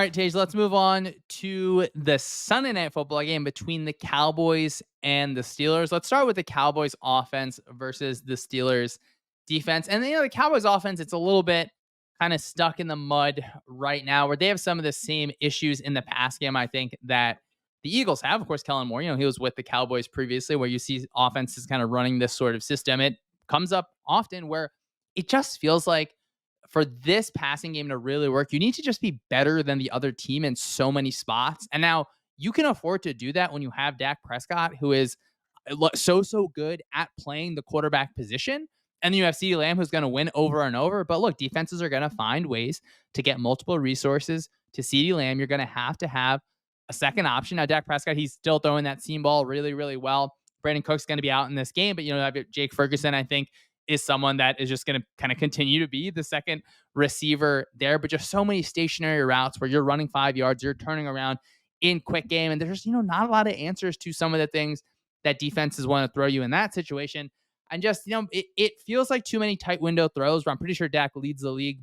right, Tage, let's move on to the Sunday night football game between the Cowboys and the Steelers. Let's start with the Cowboys offense versus the Steelers defense. And the Cowboys offense, it's a little bit kind of stuck in the mud right now, where they have some of the same issues in the pass game, I think, that the Eagles have. Of course, Kellen Moore, he was with the Cowboys previously, where you see offenses kind of running this sort of system. It comes up often where it just feels like for this passing game to really work, you need to just be better than the other team in so many spots. And now you can afford to do that when you have Dak Prescott, who is so good at playing the quarterback position. And then you have CeeDee Lamb, who's going to win over and over. But look, defenses are going to find ways to get multiple resources to CeeDee Lamb. You're going to have a second option. Now, Dak Prescott, he's still throwing that seam ball really, really well. Brandon Cook's going to be out in this game, but Jake Ferguson, I think, is someone that is just going to kind of continue to be the second receiver there. But just so many stationary routes where you're running 5 yards, you're turning around in quick game, and there's just not a lot of answers to some of the things that defenses want to throw you in that situation. And just it feels like too many tight window throws, where I'm pretty sure Dak leads the league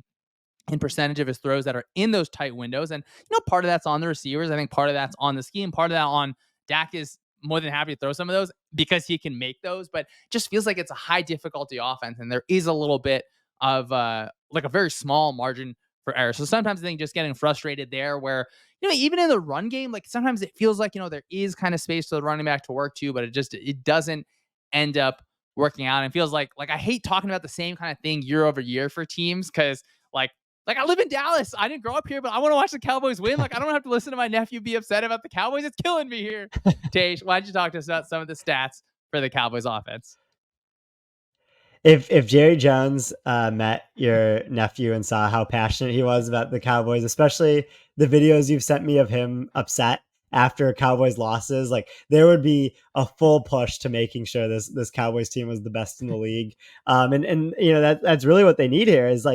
in percentage of his throws that are in those tight windows. And part of that's on the receivers. I think part of that's on the scheme. Part of that on Dak is more than happy to throw some of those because he can make those, but just feels like it's a high difficulty offense. And there is a little bit of like a very small margin for error. So sometimes I think just getting frustrated there where, even in the run game, like sometimes it feels like, there is kind of space for the running back to work to, but it doesn't end up working out. And feels like I hate talking about the same kind of thing year over year for teams. Cause like I live in Dallas. I didn't grow up here, but I want to watch the Cowboys win. I don't have to listen to my nephew be upset about the Cowboys. It's killing me here. Tage, why don't you talk to us about some of the stats for the Cowboys offense? If Jerry Jones met your nephew and saw how passionate he was about the Cowboys, especially the videos you've sent me of him upset after Cowboys losses, there would be a full push to making sure this Cowboys team was the best in the league. And that's really what they need here is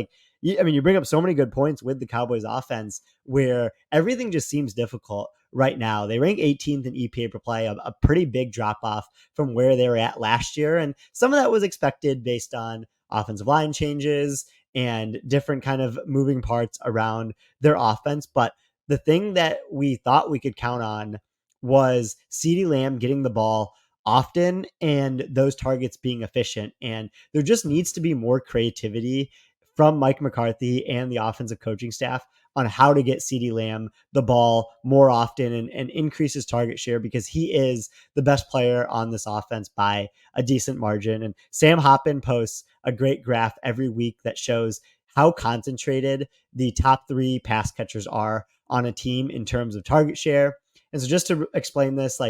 you bring up so many good points with the Cowboys offense where everything just seems difficult right now. They rank 18th in EPA per play, a pretty big drop off from where they were at last year. And some of that was expected based on offensive line changes and different kind of moving parts around their offense. But the thing that we thought we could count on was CeeDee Lamb getting the ball often and those targets being efficient. And there just needs to be more creativity from Mike McCarthy and the offensive coaching staff on how to get CeeDee Lamb the ball more often and increase his target share, because he is the best player on this offense by a decent margin. And Sam Hoppen posts a great graph every week that shows how concentrated the top 3 pass catchers are on a team in terms of target share. And so just to explain this,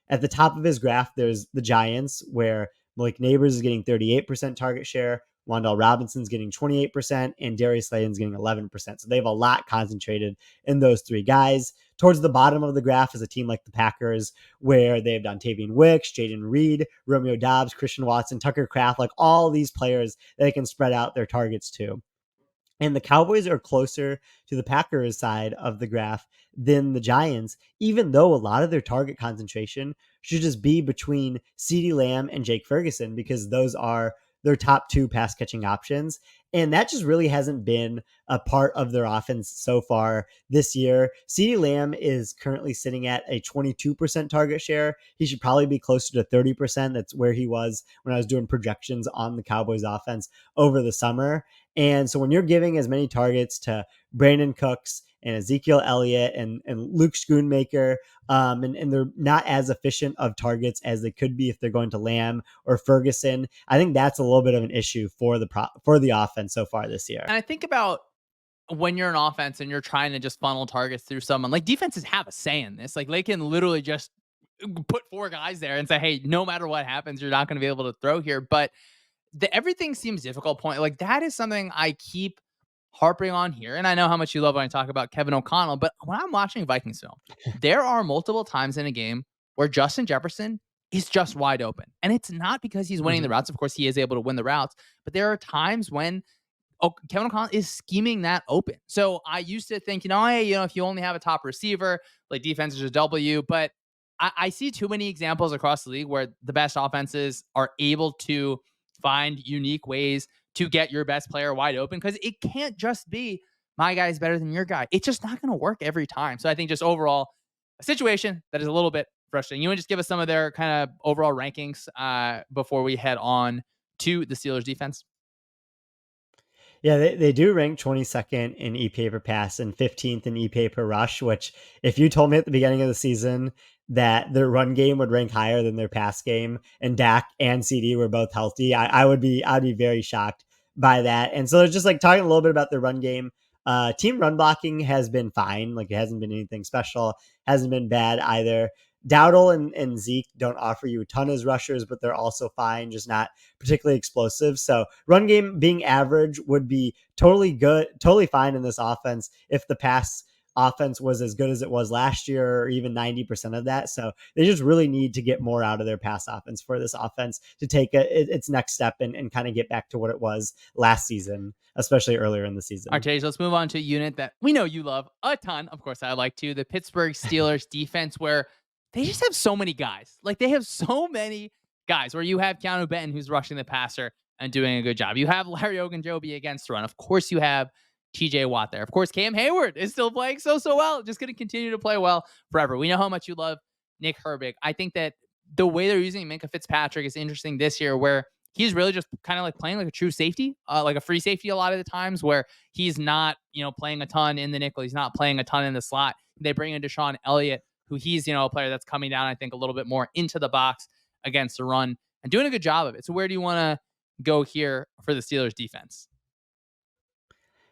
at the top of his graph, there's the Giants, where Malik Neighbors is getting 38% target share, Wan'Dale Robinson's getting 28%, and Darius Slayton's getting 11%. So they have a lot concentrated in those 3 guys. Towards the bottom of the graph is a team like the Packers, where they have Dontavian Wicks, Jaden Reed, Romeo Doubs, Christian Watson, Tucker Kraft, all these players that they can spread out their targets to. And the Cowboys are closer to the Packers side of the graph than the Giants, even though a lot of their target concentration should just be between CeeDee Lamb and Jake Ferguson, because those are their top 2 pass catching options. And that just really hasn't been a part of their offense so far this year. CeeDee Lamb is currently sitting at a 22% target share. He should probably be closer to 30%. That's where he was when I was doing projections on the Cowboys offense over the summer. And so when you're giving as many targets to Brandon Cooks and Ezekiel Elliott and Luke Schoonmaker, and they're not as efficient of targets as they could be if they're going to Lamb or Ferguson, I think that's a little bit of an issue for the offense so far this year. And I think about when you're an offense and you're trying to just funnel targets through someone, defenses have a say in this. They can literally just put 4 guys there and say, hey, no matter what happens, you're not going to be able to throw here. But everything seems difficult point. That is something I keep harping on here. And I know how much you love when I talk about Kevin O'Connell, but when I'm watching Vikings film, there are multiple times in a game where Justin Jefferson is just wide open. And it's not because he's winning the routes. Of course, he is able to win the routes, but there are times when Kevin O'Connell is scheming that open. So I used to think, hey, if you only have a top receiver, defense is a W, but I see too many examples across the league where the best offenses are able to find unique ways to get your best player wide open, because it can't just be my guy is better than your guy. It's just not going to work every time. So I think just overall a situation that is a little bit frustrating. You want to just give us some of their kind of overall rankings before we head on to the Steelers defense? Yeah, they do rank 22nd in EPA per pass and 15th in EPA per rush, which if you told me at the beginning of the season that their run game would rank higher than their pass game and Dak and CD were both healthy, I'd be very shocked by that. And so they're just like talking a little bit about their run game. Team run blocking has been fine. Like it hasn't been anything special, hasn't been bad either. Dowdle and Zeke don't offer you a ton as rushers, but they're also fine, just not particularly explosive. So run game being average would be totally good, totally fine in this offense if the pass offense was as good as it was last year or even 90% of that. So they just really need to get more out of their pass offense for this offense to take its next step and kind of get back to what it was last season, especially earlier in the All right, season. Tage, let's move on to a unit that we know you love a ton. Of course, I like to the Pittsburgh Steelers defense, where they just have so many guys. Like they have so many guys. Where you have Keanu Benton, who's rushing the passer and doing a good job. You have Larry Ogunjobi against the run. Of course, you have T.J. Watt there. Of course, Cam Hayward is still playing so well. Just going to continue to play well forever. We know how much you love Nick Herbig. I think that the way they're using Minka Fitzpatrick is interesting this year, where he's really just kind of like playing like a true safety, like a free safety a lot of the times, where he's not, playing a ton in the nickel. He's not playing a ton in the slot. They bring in Shawn Elliott, who he's, a player that's coming down, I think, a little bit more into the box against the run and doing a good job of it. So where do you want to go here for the Steelers defense?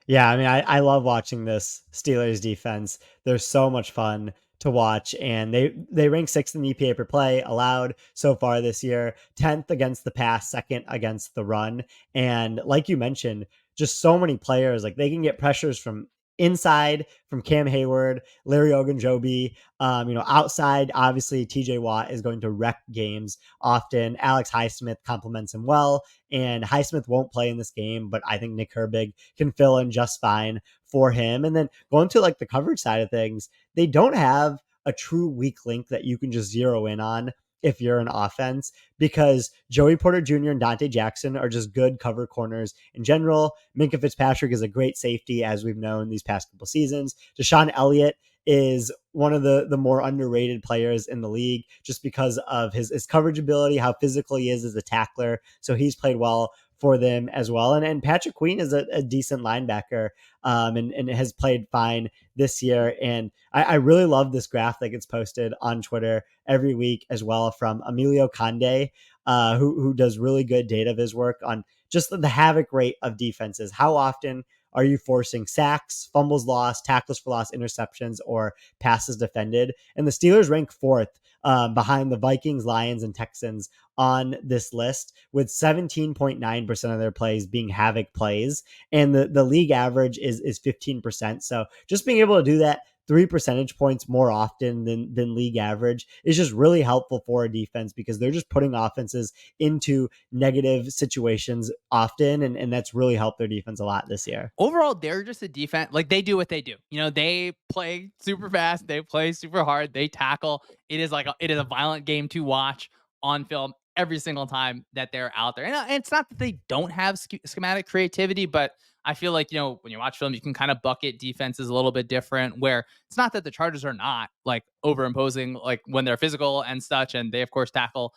Yeah, I mean, I love watching this Steelers defense. They're so much fun to watch, and they rank sixth in EPA per play allowed so far this year, 10th against the pass, second against the run, and like you mentioned, just so many players like they can get pressures from inside from Cam Hayward, Larry Ogunjobi, outside. Obviously, TJ Watt is going to wreck games often. Alex Highsmith complements him well, and Highsmith won't play in this game, but I think Nick Herbig can fill in just fine for him. And then going to like the coverage side of things, they don't have a true weak link that you can just zero in on if you're an offense, because Joey Porter Jr. and Dante Jackson are just good cover corners in general. Minka Fitzpatrick is a great safety, as we've known these past couple seasons. Deshaun Elliott is one of the more underrated players in the league just because of his coverage ability, how physical he is as a tackler. So he's played well for them as well. And Patrick Queen is a decent linebacker, and has played fine this year. And I really love this graph that gets posted on Twitter every week as well from Emilio Conde, who does really good data viz work on just the havoc rate of defenses. How often are you forcing sacks, fumbles lost, tackles for loss, interceptions, or passes defended? And the Steelers rank fourth behind the Vikings, Lions, and Texans on this list, with 17.9% of their plays being havoc plays. And the league average is 15%. So just being able to do that 3 percentage points more often than league average is just really helpful for a defense, because they're just putting offenses into negative situations often. And that's really helped their defense a lot this year. Overall, they're just a defense. Like they do what they do. They play super fast. They play super hard. They tackle. It is a violent game to watch on film every single time that they're out there. And it's not that they don't have schematic creativity, but I feel like, when you watch film, you can kind of bucket defenses a little bit different, where it's not that the Chargers are not like overimposing, like when they're physical and such. And they, of course, tackle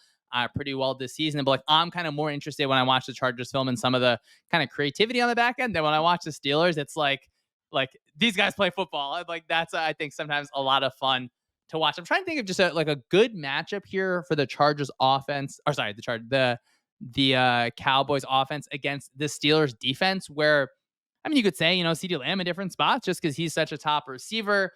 pretty well this season. But like, I'm kind of more interested when I watch the Chargers film and some of the kind of creativity on the back end than when I watch the Steelers. It's like these guys play football. Like that's, I think, sometimes a lot of fun to watch. I'm trying to think of just like a good matchup here for the Chargers offense, or sorry, the Cowboys offense against the Steelers defense, where I mean, you could say, CeeDee Lamb in different spots just because he's such a top receiver.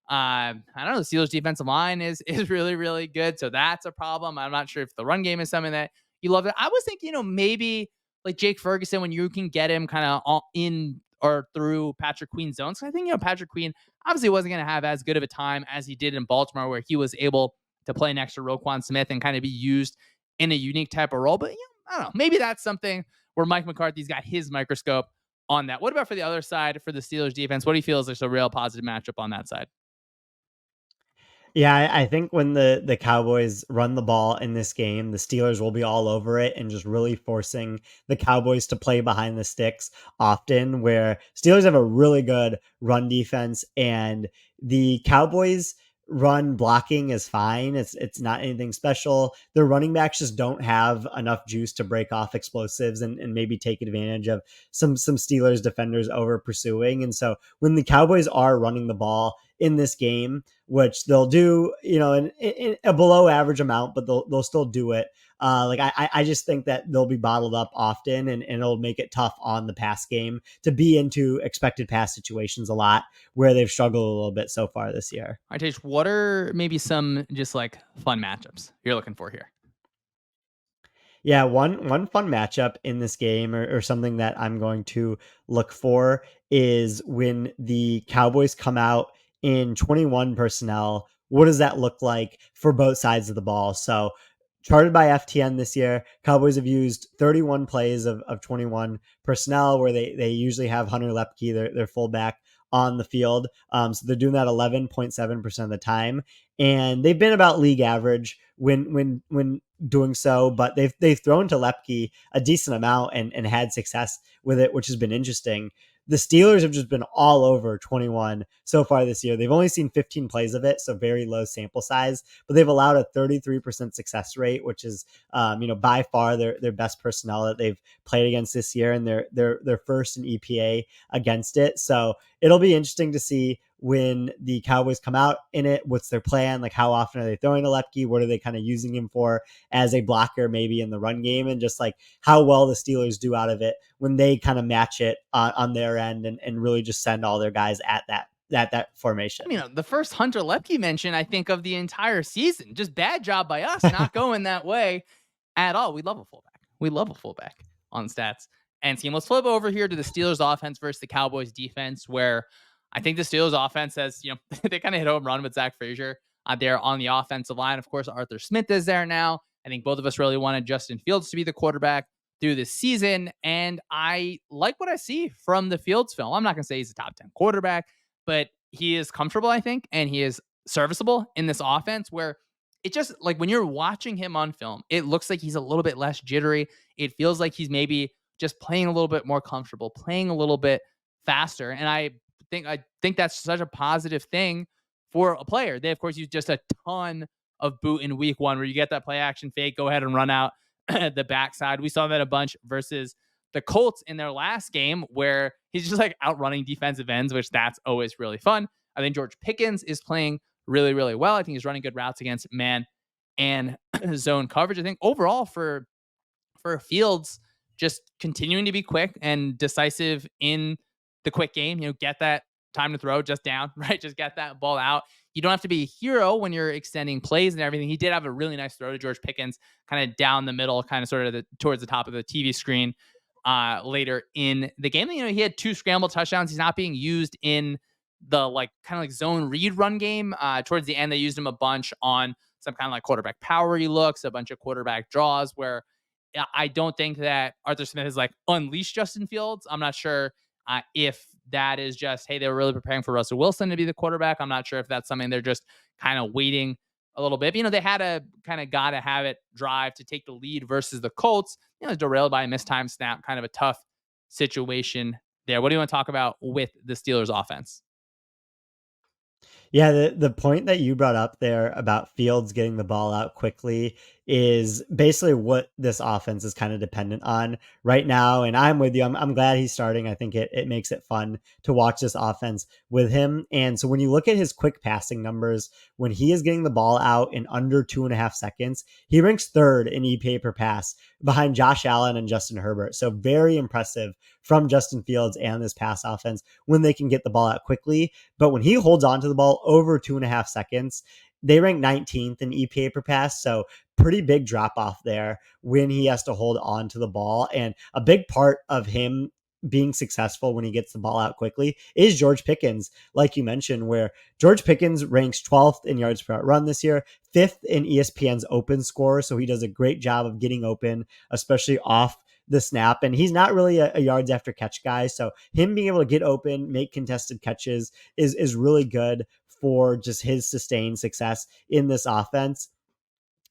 I don't know. The Steelers defensive line is really, really good. So that's a problem. I'm not sure if the run game is something that you love. I was thinking, maybe like Jake Ferguson, when you can get him kind of in or through Patrick Queen's zones. So I think, Patrick Queen obviously wasn't going to have as good of a time as he did in Baltimore, where he was able to play next to Roquan Smith and kind of be used in a unique type of role. But, I don't know. Maybe that's something where Mike McCarthy's got his microscope on that. What about for the other side, for the Steelers defense? What do you feel is there's a real positive matchup on that side? Yeah, I think when the Cowboys run the ball in this game, the Steelers will be all over it and just really forcing the Cowboys to play behind the sticks often, where Steelers have a really good run defense and the Cowboys run blocking is fine. It's not anything special. Their running backs just don't have enough juice to break off explosives and maybe take advantage of some Steelers defenders over pursuing. And so when the Cowboys are running the ball in this game, which they'll do, in a below average amount, but they'll still do it. Like I just think that they'll be bottled up often, and it'll make it tough on the pass game to be into expected pass situations a lot, where they've struggled a little bit so far this year. All right, Tage, what are maybe some just like fun matchups you're looking for here? Yeah, one fun matchup in this game, or something that I'm going to look for, is when the Cowboys come out in 21 personnel. What does that look like for both sides of the ball? So, charted by FTN this year, Cowboys have used 31 plays of 21 personnel, where they usually have Hunter Lepke, their fullback, on the field. So they're doing that 11.7% of the time, and they've been about league average when doing so, but they've thrown to Lepke a decent amount and had success with it, which has been interesting. The Steelers have just been all over 21 so far this year. They've only seen 15 plays of it, so very low sample size, but they've allowed a 33% success rate, which is, by far their best personnel that they've played against this year, and they're first in EPA against it. So it'll be interesting to see when the Cowboys come out in it. What's their plan? Like, how often are they throwing to Lepke? What are they kind of using him for as a blocker, maybe in the run game? And just like how well the Steelers do out of it when they kind of match it on their end, and really just send all their guys at that formation. I mean, the first Hunter Lepke mention, I think, of the entire season. Just bad job by us not going that way at all. We love a fullback. We love a fullback on stats. And team, let's flip over here to the Steelers offense versus the Cowboys defense, where I think the Steelers offense has, they kind of hit home run with Zach Frazier there on the offensive line. Of course, Arthur Smith is there now. I think both of us really wanted Justin Fields to be the quarterback through this season. And I like what I see from the Fields film. I'm not going to say he's a top 10 quarterback, but he is comfortable, I think, and he is serviceable in this offense, where it just, like, when you're watching him on film, it looks like he's a little bit less jittery. It feels like he's maybe just playing a little bit more comfortable, playing a little bit faster. And I think that's such a positive thing for a player. They, of course, use just a ton of boot in week one, where you get that play action fake, go ahead and run out the backside. We saw that a bunch versus the Colts in their last game, where he's just like outrunning defensive ends, which that's always really fun. I think George Pickens is playing really, really well. I think he's running good routes against man and zone coverage. I think overall for Fields, just continuing to be quick and decisive in the quick game, get that time to throw just down, right? Just get that ball out. You don't have to be a hero when you're extending plays and everything. He did have a really nice throw to George Pickens, kind of down the middle, kind of sort of towards the top of the TV screen later in the game. He had 2 scramble touchdowns. He's not being used in the like kind of like zone read run game. Towards the end, they used him a bunch on some kind of like quarterback power looks, a bunch of quarterback draws, where I don't think that Arthur Smith has like unleashed Justin Fields. I'm not sure if that is just, hey, they were really preparing for Russell Wilson to be the quarterback. I'm not sure if that's something they're just kind of waiting a little bit. They had a kind of got to have it drive to take the lead versus the Colts. Derailed by a mistimed snap, kind of a tough situation there. What do you want to talk about with the Steelers offense? Yeah, the point that you brought up there about Fields getting the ball out quickly is basically what this offense is kind of dependent on right now. And I'm with you. I'm glad he's starting. I think it makes it fun to watch this offense with him. And so when you look at his quick passing numbers, when he is getting the ball out in under 2.5 seconds, he ranks third in EPA per pass behind Josh Allen and Justin Herbert. So very impressive from Justin Fields and this pass offense when they can get the ball out quickly. But when he holds on to the ball over 2.5 seconds, they rank 19th in EPA per pass. So pretty big drop off there when he has to hold on to the ball. And a big part of him being successful when he gets the ball out quickly is George Pickens, like you mentioned, where George Pickens ranks 12th in yards per run this year, 5th in ESPN's open score. So he does a great job of getting open, especially off the snap. And he's not really a yards after catch guy. So him being able to get open, make contested catches is really good for just his sustained success in this offense.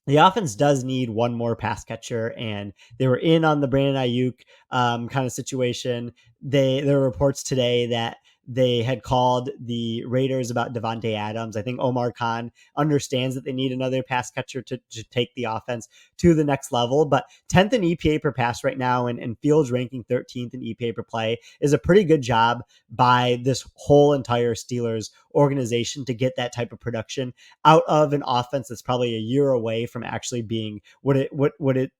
The offense does need one more pass catcher, and they were in on the Brandon Ayuk kind of situation. There were reports today that they had called the Raiders about Devontae Adams. I think Omar Khan understands that they need another pass catcher to take the offense to the next level. But 10th in EPA per pass right now, and Fields ranking 13th in EPA per play is a pretty good job by this whole entire Steelers organization to get that type of production out of an offense that's probably a year away from actually being the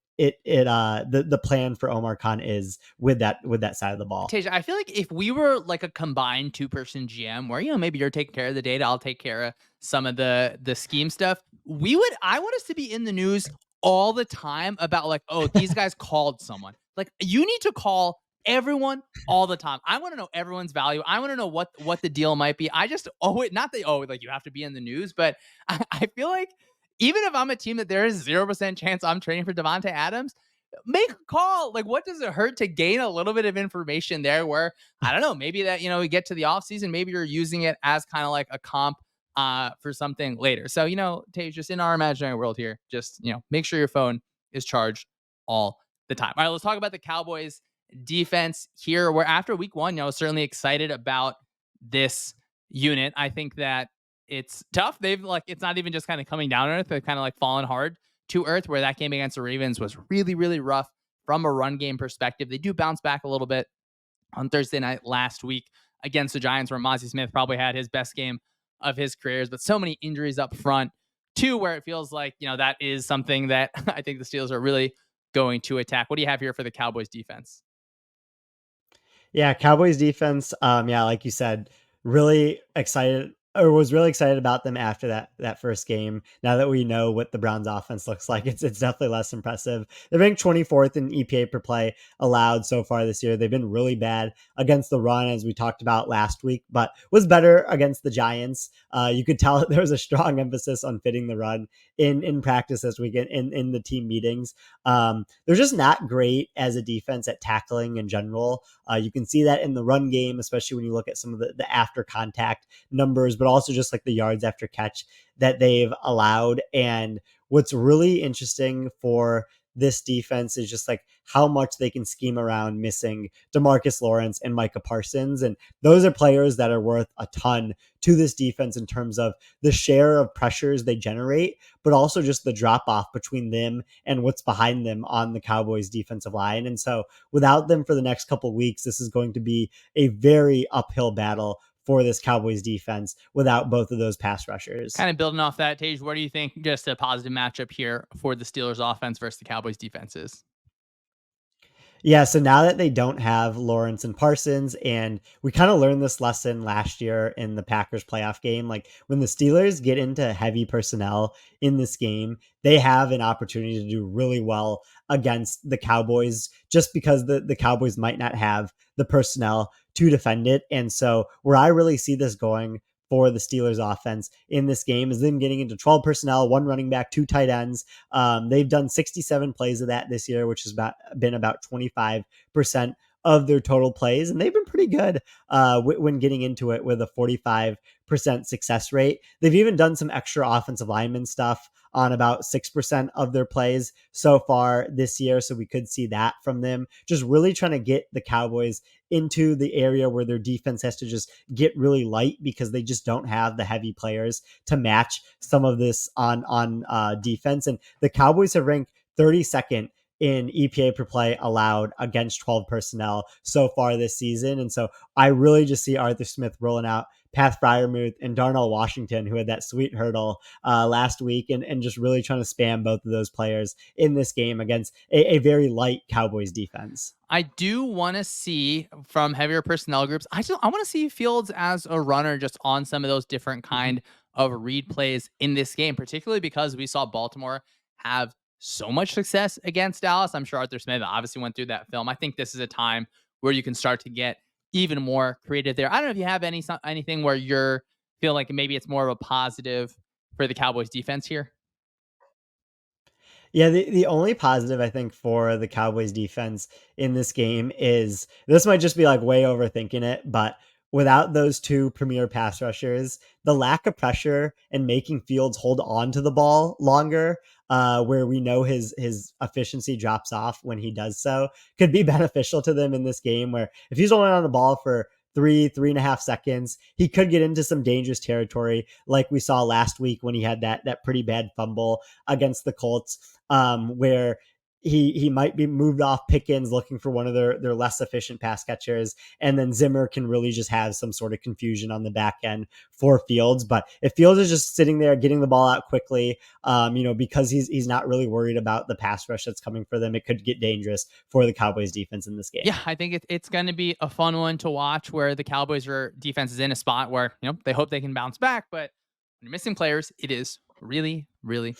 plan for Omar Khan is with that side of the ball. Tej, I feel like if we were like a combined two-person GM where, maybe you're taking care of the data, I'll take care of some of the scheme stuff, I want us to be in the news all the time about like, oh, these guys called someone. Like, you need to call everyone all the time. I want to know everyone's value. I want to know what the deal might be. I just not that like you have to be in the news, but I feel like even if I'm a team that there is 0% chance I'm trading for Devontae Adams, make a call. Like, what does it hurt to gain a little bit of information there where, I don't know, maybe that, we get to the offseason, maybe you're using it as kind of like a comp for something later. So, Tay, just in our imaginary world here, just, make sure your phone is charged all the time. All right, let's talk about the Cowboys defense here. We're after week one, certainly excited about this unit. I think that it's tough. It's not even just kind of coming down on earth. They've kind of like fallen hard to earth, where that game against the Ravens was really, really rough from a run game perspective. They do bounce back a little bit on Thursday night last week against the Giants, where Mozzie Smith probably had his best game of his careers, but so many injuries up front too, where it feels like, that is something that I think the Steelers are really going to attack. What do you have here for the Cowboys defense? Yeah, Cowboys defense. Yeah, like you said, really excited or was really excited about them after that first game. Now that we know what the Browns offense looks like, it's definitely less impressive. They're ranked 24th in EPA per play allowed so far this year. They've been really bad against the run, as we talked about last week, but was better against the Giants. You could tell that there was a strong emphasis on fitting the run in practice this weekend in the team meetings. They're just not great as a defense at tackling in general. You can see that in the run game, especially when you look at some of the after contact numbers, but also just like the yards after catch that they've allowed. And what's really interesting for this defense is just like how much they can scheme around missing DeMarcus Lawrence and Micah Parsons. And those are players that are worth a ton to this defense in terms of the share of pressures they generate, but also just the drop off between them and what's behind them on the Cowboys defensive line. And so without them for the next couple of weeks, this is going to be a very uphill battle for this Cowboys defense without both of those pass rushers. Kind of building off that, Tage, what do you think just a positive matchup here for the Steelers offense versus the Cowboys defenses? Yeah, so now that they don't have Lawrence and Parsons, and we kind of learned this lesson last year in the Packers playoff game, like when the Steelers get into heavy personnel in this game, they have an opportunity to do really well against the Cowboys just because the Cowboys might not have the personnel to defend it. And so where I really see this going for the Steelers offense in this game is them getting into 12 personnel, one running back, two tight ends. They've done 67 plays of that this year, which has been about 25% of their total plays. And they've been pretty good when getting into it with a 45% success rate. They've even done some extra offensive lineman stuff on about 6% of their plays so far this year. So we could see that from them, just really trying to get the Cowboys into the area where their defense has to just get really light because they just don't have the heavy players to match some of this on defense. And the Cowboys have ranked 32nd in EPA per play allowed against 12 personnel so far this season. And so I really just see Arthur Smith rolling out Pat Freiermuth and Darnell Washington, who had that sweet hurdle last week, and just really trying to spam both of those players in this game against a very light Cowboys defense. I do want to see from heavier personnel groups. I want to see Fields as a runner just on some of those different kind of read plays in this game, particularly because we saw Baltimore have so much success against Dallas. I'm sure Arthur Smith obviously went through that film. I think this is a time where you can start to get even more creative there. I don't know if you have anything where you're feel like maybe it's more of a positive for the Cowboys defense here. Yeah, the only positive I think for the Cowboys defense in this game is this might just be like way overthinking it, but without those two premier pass rushers, the lack of pressure and making Fields hold on to the ball longer, where we know his efficiency drops off when he does so, could be beneficial to them in this game. Where if he's holding on the ball for 3.5 seconds, he could get into some dangerous territory, like we saw last week when he had that pretty bad fumble against the Colts, where he might be moved off Pickens looking for one of their less efficient pass catchers, and then Zimmer can really just have some sort of confusion on the back end for Fields. But if Fields is just sitting there getting the ball out quickly, because he's not really worried about the pass rush that's coming for them, it could get dangerous for the Cowboys defense in this game. Yeah, I think it's going to be a fun one to watch where the Cowboys defense is in a spot where, they hope they can bounce back, but when you're missing players, it is really, really